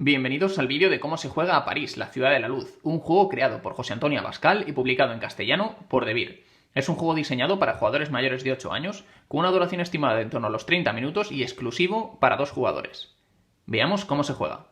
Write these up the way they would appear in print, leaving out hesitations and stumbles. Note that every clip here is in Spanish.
Bienvenidos al vídeo de cómo se juega a París, la ciudad de la luz, un juego creado por José Antonio Abascal y publicado en castellano por Devir. Es un juego diseñado para jugadores mayores de 8 años, con una duración estimada de en torno a los 30 minutos y exclusivo para 2 jugadores. Veamos cómo se juega.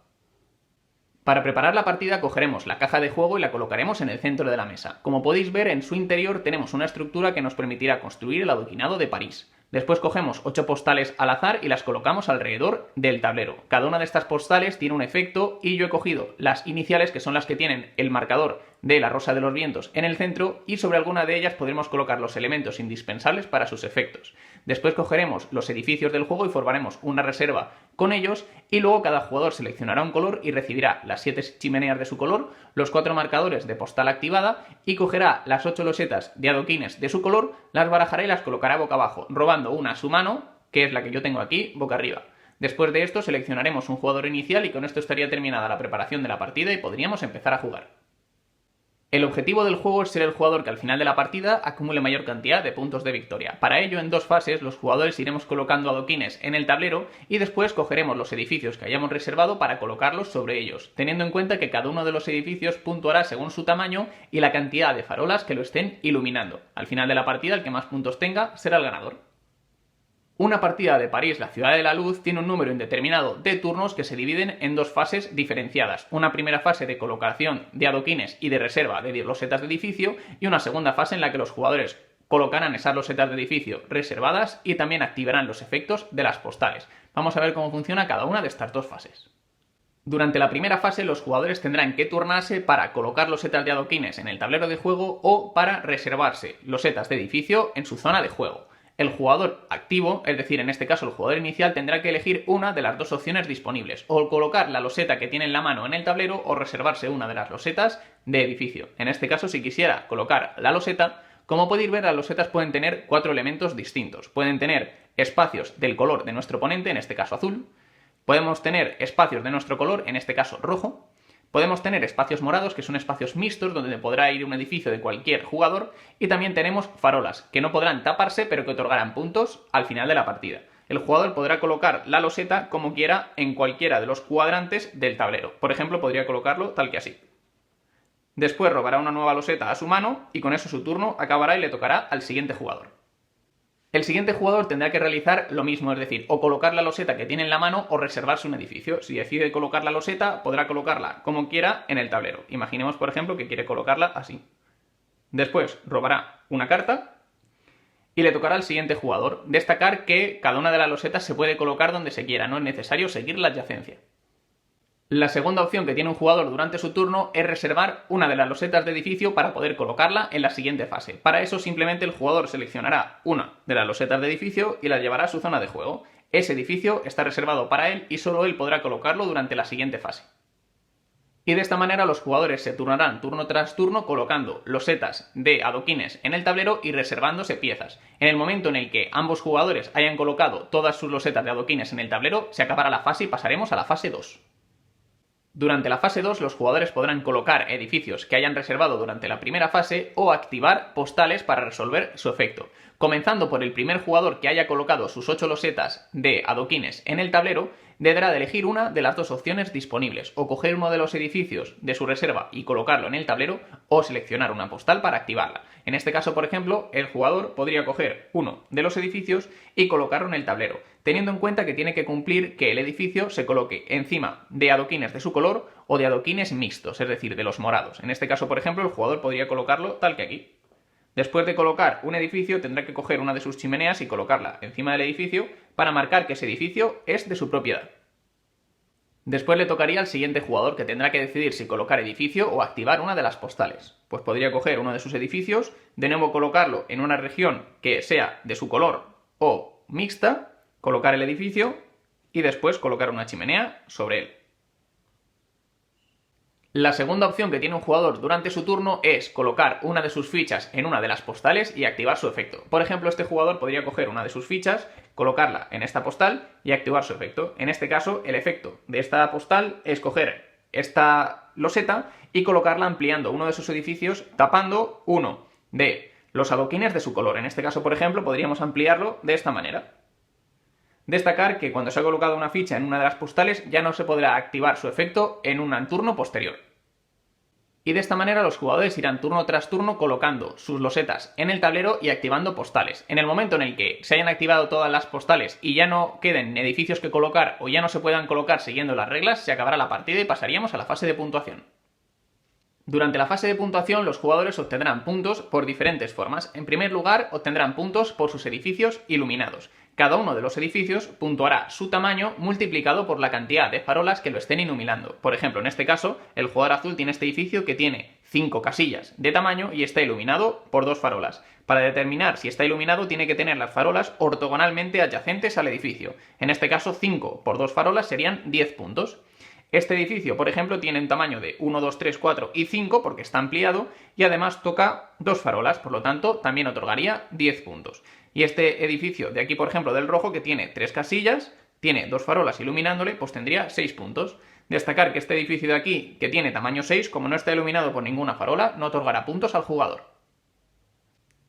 Para preparar la partida cogeremos la caja de juego y la colocaremos en el centro de la mesa. Como podéis ver, en su interior tenemos una estructura que nos permitirá construir el adoquinado de París. Después cogemos 8 postales al azar y las colocamos alrededor del tablero. Cada una de estas postales tiene un efecto y yo he cogido las iniciales, que son las que tienen el marcador de la Rosa de los Vientos en el centro, y sobre alguna de ellas podremos colocar los elementos indispensables para sus efectos. Después cogeremos los edificios del juego y formaremos una reserva con ellos, y luego cada jugador seleccionará un color y recibirá las 7 chimeneas de su color, los 4 marcadores de postal activada, y cogerá las 8 losetas de adoquines de su color, las barajará y las colocará boca abajo, robando una a su mano, que es la que yo tengo aquí, boca arriba. Después de esto seleccionaremos un jugador inicial y con esto estaría terminada la preparación de la partida y podríamos empezar a jugar. El objetivo del juego es ser el jugador que al final de la partida acumule mayor cantidad de puntos de victoria. Para ello, en 2 fases, los jugadores iremos colocando adoquines en el tablero y después cogeremos los edificios que hayamos reservado para colocarlos sobre ellos, teniendo en cuenta que cada uno de los edificios puntuará según su tamaño y la cantidad de farolas que lo estén iluminando. Al final de la partida, el que más puntos tenga será el ganador. Una partida de París, la ciudad de la luz, tiene un número indeterminado de turnos que se dividen en 2 fases diferenciadas. Una primera fase de colocación de adoquines y de reserva de losetas de edificio, y una segunda fase en la que los jugadores colocarán esas losetas de edificio reservadas y también activarán los efectos de las postales. Vamos a ver cómo funciona cada una de estas 2 fases. Durante la primera fase, los jugadores tendrán que turnarse para colocar losetas de adoquines en el tablero de juego o para reservarse losetas de edificio en su zona de juego. El jugador activo, es decir, en este caso el jugador inicial, tendrá que elegir una de las 2 opciones disponibles, o colocar la loseta que tiene en la mano en el tablero o reservarse una de las losetas de edificio. En este caso, si quisiera colocar la loseta, como podéis ver, las losetas pueden tener 4 elementos distintos. Pueden tener espacios del color de nuestro oponente, en este caso azul. Podemos tener espacios de nuestro color, en este caso rojo. Podemos tener espacios morados, que son espacios mixtos, donde podrá ir un edificio de cualquier jugador, y también tenemos farolas, que no podrán taparse, pero que otorgarán puntos al final de la partida. El jugador podrá colocar la loseta como quiera en cualquiera de los cuadrantes del tablero. Por ejemplo, podría colocarlo tal que así. Después robará una nueva loseta a su mano, y con eso su turno acabará y le tocará al siguiente jugador. El siguiente jugador tendrá que realizar lo mismo, es decir, o colocar la loseta que tiene en la mano o reservarse un edificio. Si decide colocar la loseta, podrá colocarla como quiera en el tablero. Imaginemos, por ejemplo, que quiere colocarla así. Después robará una carta y le tocará al siguiente jugador. Destacar que cada una de las losetas se puede colocar donde se quiera, no es necesario seguir la adyacencia. La segunda opción que tiene un jugador durante su turno es reservar una de las losetas de edificio para poder colocarla en la siguiente fase. Para eso simplemente el jugador seleccionará una de las losetas de edificio y la llevará a su zona de juego. Ese edificio está reservado para él y solo él podrá colocarlo durante la siguiente fase. Y de esta manera los jugadores se turnarán turno tras turno colocando losetas de adoquines en el tablero y reservándose piezas. En el momento en el que ambos jugadores hayan colocado todas sus losetas de adoquines en el tablero, se acabará la fase y pasaremos a la fase 2. Durante la fase 2, los jugadores podrán colocar edificios que hayan reservado durante la primera fase o activar postales para resolver su efecto. Comenzando por el primer jugador que haya colocado sus 8 losetas de adoquines en el tablero, deberá de elegir una de las 2 opciones disponibles, o coger uno de los edificios de su reserva y colocarlo en el tablero, o seleccionar una postal para activarla. En este caso, por ejemplo, el jugador podría coger uno de los edificios y colocarlo en el tablero, teniendo en cuenta que tiene que cumplir que el edificio se coloque encima de adoquines de su color o de adoquines mixtos, es decir, de los morados. En este caso, por ejemplo, el jugador podría colocarlo tal que aquí. Después de colocar un edificio, tendrá que coger una de sus chimeneas y colocarla encima del edificio para marcar que ese edificio es de su propiedad. Después le tocaría al siguiente jugador, que tendrá que decidir si colocar edificio o activar una de las postales. Pues podría coger uno de sus edificios, de nuevo colocarlo en una región que sea de su color o mixta, colocar el edificio y después colocar una chimenea sobre él. La segunda opción que tiene un jugador durante su turno es colocar una de sus fichas en una de las postales y activar su efecto. Por ejemplo, este jugador podría coger una de sus fichas, colocarla en esta postal y activar su efecto. En este caso, el efecto de esta postal es coger esta loseta y colocarla ampliando uno de sus edificios, tapando uno de los adoquines de su color. En este caso, por ejemplo, podríamos ampliarlo de esta manera. Destacar que cuando se ha colocado una ficha en una de las postales ya no se podrá activar su efecto en un turno posterior. Y de esta manera los jugadores irán turno tras turno colocando sus losetas en el tablero y activando postales. En el momento en el que se hayan activado todas las postales y ya no queden edificios que colocar o ya no se puedan colocar siguiendo las reglas, se acabará la partida y pasaríamos a la fase de puntuación. Durante la fase de puntuación los jugadores obtendrán puntos por diferentes formas. En primer lugar, obtendrán puntos por sus edificios iluminados. Cada uno de los edificios puntuará su tamaño multiplicado por la cantidad de farolas que lo estén iluminando. Por ejemplo, en este caso, el jugador azul tiene este edificio que tiene 5 casillas de tamaño y está iluminado por 2 farolas. Para determinar si está iluminado tiene que tener las farolas ortogonalmente adyacentes al edificio. En este caso, 5 por 2 farolas serían 10 puntos. Este edificio, por ejemplo, tiene un tamaño de 1, 2, 3, 4 y 5 porque está ampliado y además toca 2 farolas, por lo tanto también otorgaría 10 puntos. Y este edificio de aquí, por ejemplo, del rojo, que tiene 3 casillas, tiene 2 farolas iluminándole, pues tendría 6 puntos. Destacar que este edificio de aquí, que tiene tamaño 6, como no está iluminado por ninguna farola, no otorgará puntos al jugador.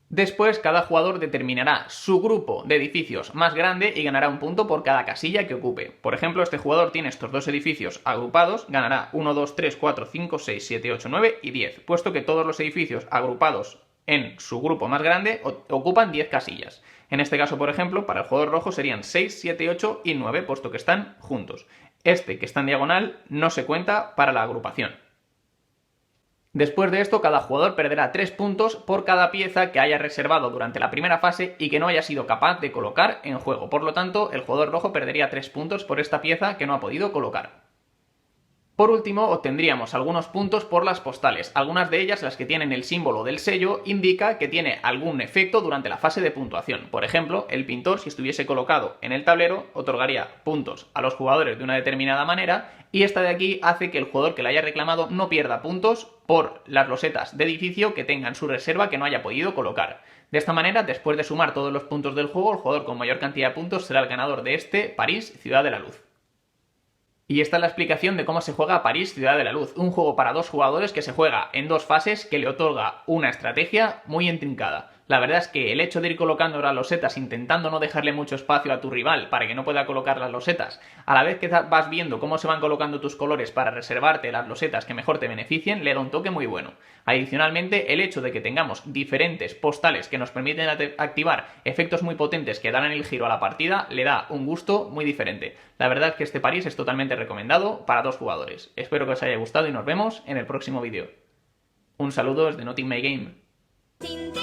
Después, cada jugador determinará su grupo de edificios más grande y ganará un punto por cada casilla que ocupe. Por ejemplo, este jugador tiene estos dos edificios agrupados, ganará 1, 2, 3, 4, 5, 6, 7, 8, 9 y 10, puesto que todos los edificios agrupados en su grupo más grande ocupan 10 casillas. En este caso, por ejemplo, para el jugador rojo serían 6, 7, 8 y 9, puesto que están juntos. Este, que está en diagonal, no se cuenta para la agrupación. Después de esto, cada jugador perderá 3 puntos por cada pieza que haya reservado durante la primera fase y que no haya sido capaz de colocar en juego. Por lo tanto, el jugador rojo perdería 3 puntos por esta pieza que no ha podido colocar. Por último, obtendríamos algunos puntos por las postales. Algunas de ellas, las que tienen el símbolo del sello, indica que tiene algún efecto durante la fase de puntuación. Por ejemplo, el pintor, si estuviese colocado en el tablero, otorgaría puntos a los jugadores de una determinada manera, y esta de aquí hace que el jugador que la haya reclamado no pierda puntos por las losetas de edificio que tenga en su reserva que no haya podido colocar. De esta manera, después de sumar todos los puntos del juego, el jugador con mayor cantidad de puntos será el ganador de este París, Ciudad de la Luz. Y esta es la explicación de cómo se juega París, Ciudad de la Luz, un juego para 2 jugadores que se juega en 2 fases que le otorga una estrategia muy intrincada. La verdad es que el hecho de ir colocando las losetas intentando no dejarle mucho espacio a tu rival para que no pueda colocar las losetas, a la vez que vas viendo cómo se van colocando tus colores para reservarte las losetas que mejor te beneficien, le da un toque muy bueno. Adicionalmente, el hecho de que tengamos diferentes postales que nos permiten activar efectos muy potentes que darán el giro a la partida, le da un gusto muy diferente. La verdad es que este París es totalmente recomendado para 2 jugadores. Espero que os haya gustado y nos vemos en el próximo vídeo. Un saludo desde Not In My Game.